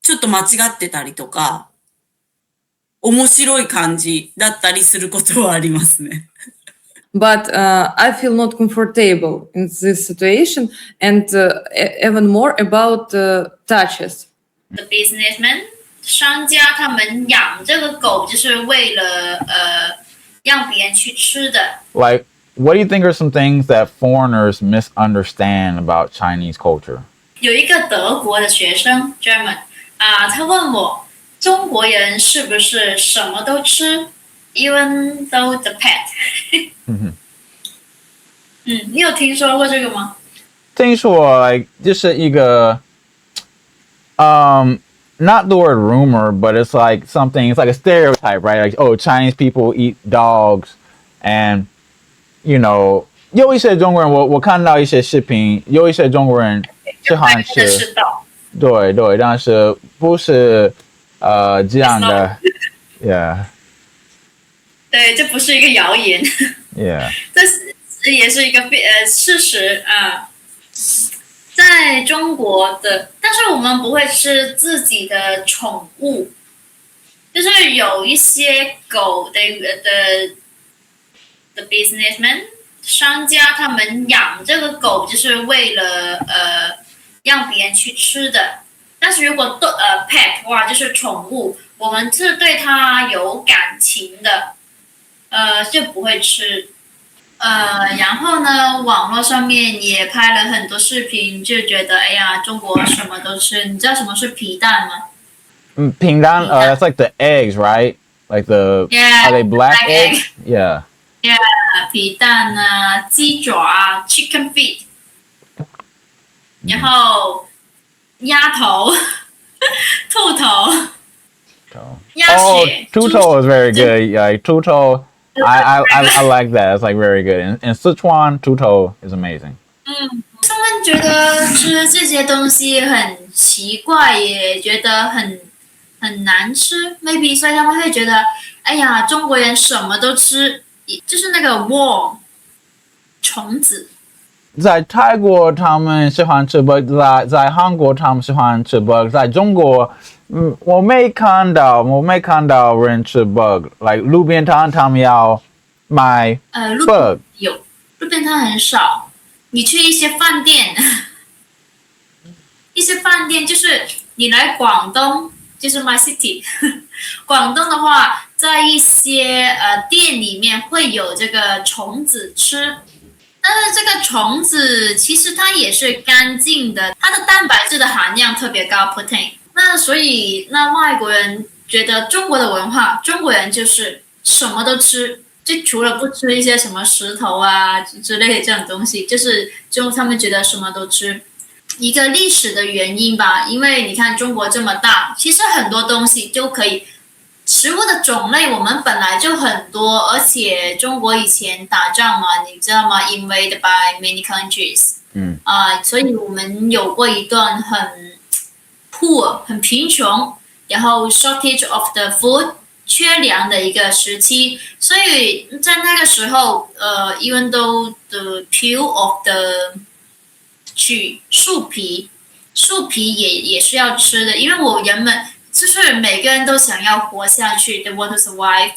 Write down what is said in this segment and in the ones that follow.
ちょっと間違ってたりとか、面白い感じだったりすることはありますね。But I feel not comfortable in this situation, and even more about touches. The businessman 商家他们养这个狗就是为了让别人去吃的。Like, what do you think are some things that foreigners misunderstand about Chinese culture? 有一个德国的学生 German 他问我中国人是不是什么都吃 ，even though the pet 你有听说过这个吗？听说 like 就是一个not the word rumor, but it's like something. It's like a stereotype, right? Like, oh, Chinese people eat dogs, and you know, 有一些中国人，我看到一些视频，有一些中国人喜欢吃，对，但是不是这样的 ，yeah， 对，这不是一个谣言 ，yeah， 这也是一个事实啊。在中国的，但是我们不会吃自己的宠物，就是有一些狗的 businessman 商家他们养这个狗就是为了让别人去吃的。但是如果pet 的话就是宠物，我们是对它有感情的，就不会吃。然后呢，网络上面也拍了很多视频，就觉得哎呀，中国什么都吃。你知道什么是皮蛋吗？皮蛋 that's like the eggs, right? Like the are they black eggs? Yeah. Yeah, 皮蛋啊，鸡爪啊 ，chicken feet， 然后鸭头、兔头、鸭血。兔头 is very good. Yeah, 兔头。I like that. It's like very good. In Sichuan, 兔头 is amazing. 他们觉得吃这些东西很奇怪，也觉得很难吃 ，maybe 所以他们会觉得，哎呀，中国人什么都吃，就是那个 worm 虫子。在泰国他们喜欢吃 bug， 在韩国他们喜欢吃 bug， 在中国。我没看到人吃 bug，like 路边摊他们要买 bug， 有路边摊很少。你去一些饭店，就是你来广东，就是 my city， 广东的话，在一些店里面会有这个虫子吃。但是这个虫子其实它也是干净的，它的蛋白质的含量特别高 protein。那所以外国人觉得中国的文化，中国人就是什么都吃，就除了不吃一些什么石头啊之类的这种东西，就他们觉得什么都吃。一个历史的原因吧，因为你看中国这么大，其实很多东西就可以。食物的种类我们本来就很多，而且中国以前打仗嘛，你知道吗 ？Invaded by many countries。所以我们有过一段很 poor 很贫穷，然后 shortage of the food 缺粮的一个时期，所以在那个时候even though the peel of the 树皮也是要吃的，因为人们就是每个人都想要活下去 ，they want to survive，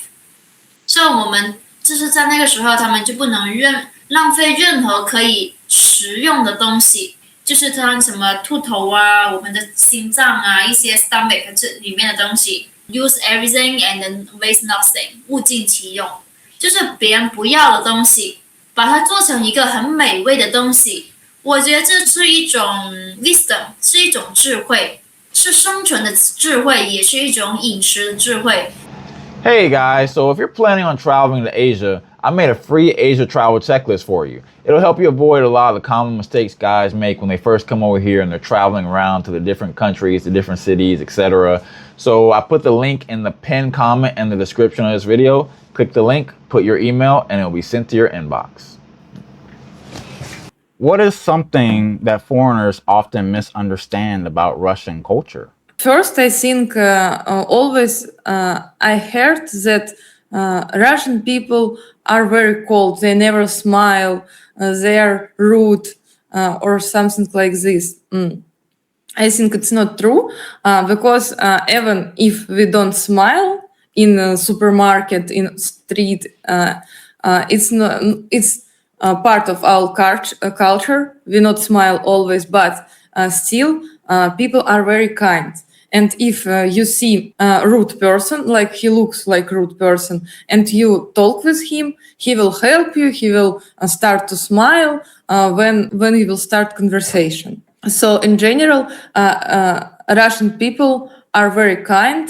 所以我们就是在那个时候，他们就不能浪费任何可以食用的东西。就是像什么兔头啊，我们的心脏啊，一些 stomach 这里面的东西 ，use everything and then waste nothing， 物尽其用，就是别人不要的东西，把它做成一个很美味的东西。我觉得这是一种 wisdom， 是一种智慧，是生存的智慧，也是一种饮食的智慧。Hey guys, so if you're planning on traveling to Asia, I made a free Asia travel checklist for you. It'll help you avoid a lot of the common mistakes guys make when they first come over here and they're traveling around to the different countries, the different cities, etc. So I put the link in the pinned comment in the description of this video. Click the link, put your email, and it'll be sent to your inbox. What is something that foreigners often misunderstand about Russian culture? First, I think always I heard that Russian people are very cold. They never smile. They are rude or something like this. I think it's not true because even if we don't smile in a supermarket, in street, it's not. It's part of our culture. We not smile always, but still, people are very kind. And if you see a rude person, like he looks like rude person, and you talk with him, he will help you. He will start to smile when he will start conversation. So in general, Russian people are very kind,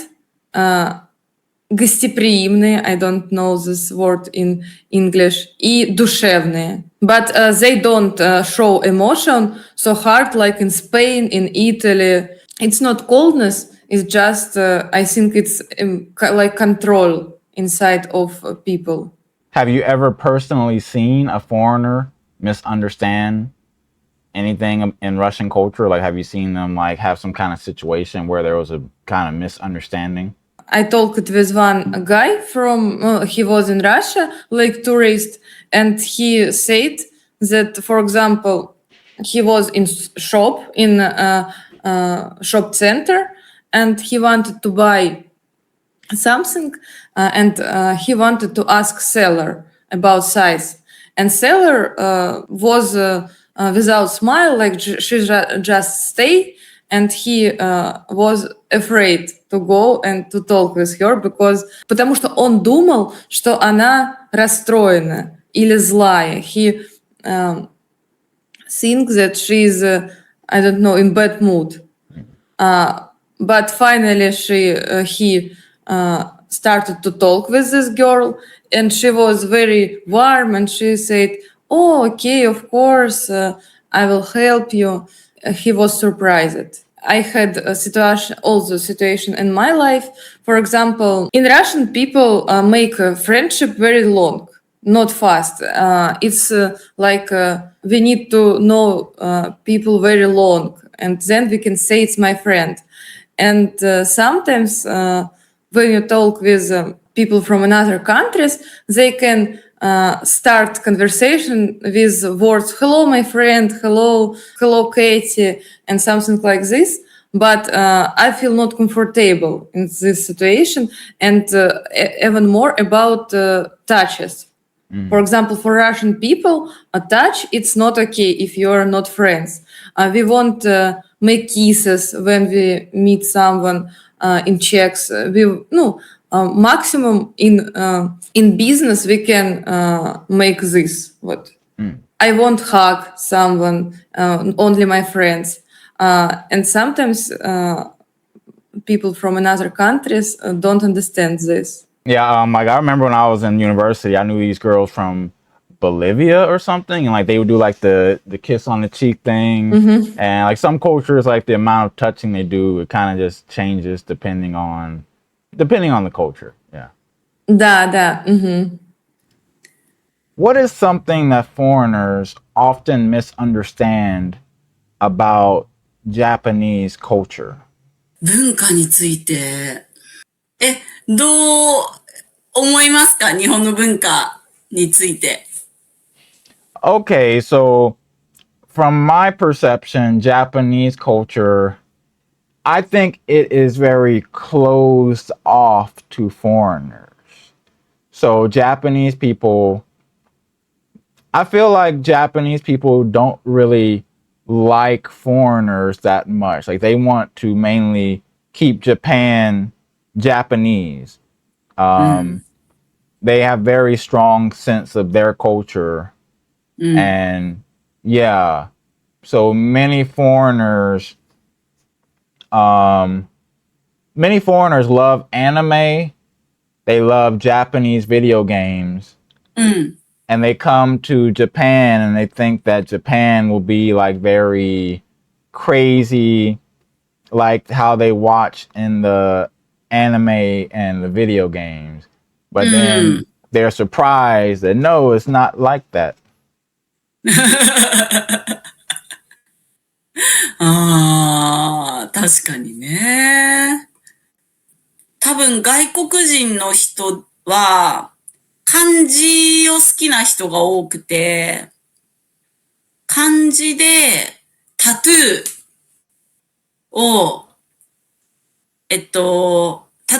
гостеприимные, I don't know this word in English, и душевные. But they don't show emotion so hard like in Spain, in Italy. It's not coldness, it's just, I think it's like control inside of people. Have you ever personally seen a foreigner misunderstand anything in Russian culture? Like, have you seen them like have some kind of situation where there was a kind of misunderstanding? I talked with one guy from, he was in Russia, like tourist, and he said that, for example, he was in shop, in shop center, and he wanted to buy something, and he wanted to ask seller about size. And seller was without smile, like she just stay, and he was afraid to go and to talk with her потому что он думал, что она расстроена или злая. He thinks that she's, I don't know, in bad mood. But finally, he started to talk with this girl, and she was very warm, and she said, "Oh, okay, of course, I will help you." He was surprised. I had also situation in my life. For example, in Russian, people make a friendship very long, not fast. It's like we need to know people very long, and then we can say it's my friend. And sometimes when you talk with people from another countries, they can start conversation with words "hello, my friend," hello, Katie," and something like this. But I feel not comfortable in this situation, and even more about touches. For example, for Russian people, a touch, it's not okay if you are not friends. We won't make kisses when we meet someone in Czechs. Maximum in business we can make this. What I won't hug someone, only my friends. And sometimes people from another countries don't understand this. Yeah, like I remember when I was in university, I knew these girls from Bolivia or something, and like they would do like the kiss on the cheek thing, and like some cultures, like the amount of touching they do, it kind of just changes depending on the culture. Yeah. Да. What is something that foreigners often misunderstand about Japanese culture? 文化について、どう思いますか？日本の文化について。Okay, so from my perception, Japanese culture, I think it is very closed off to foreigners. So Japanese people, I feel like Japanese people don't really like foreigners that much. Like they want to mainly keep Japan Japanese. They have very strong sense of their culture. And yeah, so many foreigners love anime. They love Japanese video games. And they come to Japan and they think that Japan will be like very crazy, like how they watch in the anime and the video games. But then they're surprised that no, it's not like that. 確かにね。多分外国人の人は漢字を好きな人が多くて、漢字でタトゥーを、タ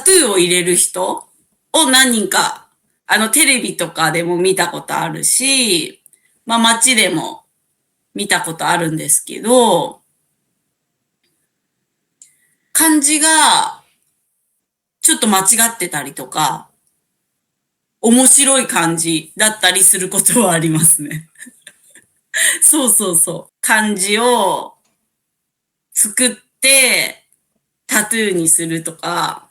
トゥーを入れる人を何人か、テレビとかでも見たことあるし、まあ街でも見たことあるんですけど、漢字がちょっと間違ってたりとか、面白い漢字だったりすることはありますね。そうそうそう。漢字を作ってタトゥーにするとか、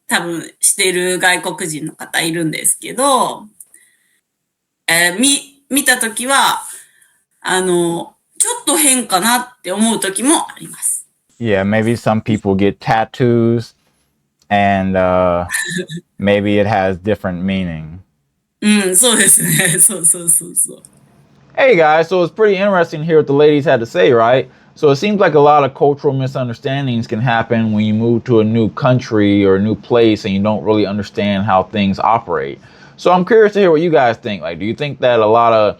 多分してる外国人の方いるんですけど、見たときは、ちょっと変かなって思うときもあります。Yeah, maybe some people get tattoos and maybe it has different meaning. うん、そうですね。そうそうそうそう。Hey guys, so it's pretty interesting to hear what the ladies had to say, right? So it seems like a lot of cultural misunderstandings can happen when you move to a new country or a new place and you don't really understand how things operate. So I'm curious to hear what you guys think. Like, do you think that a lot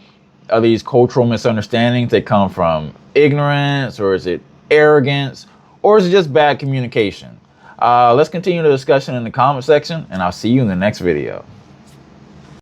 of these cultural misunderstandings, they come from ignorance, or is it arrogance, or is it just bad communication? Let's continue the discussion in the comment section, and I'll see you in the next video.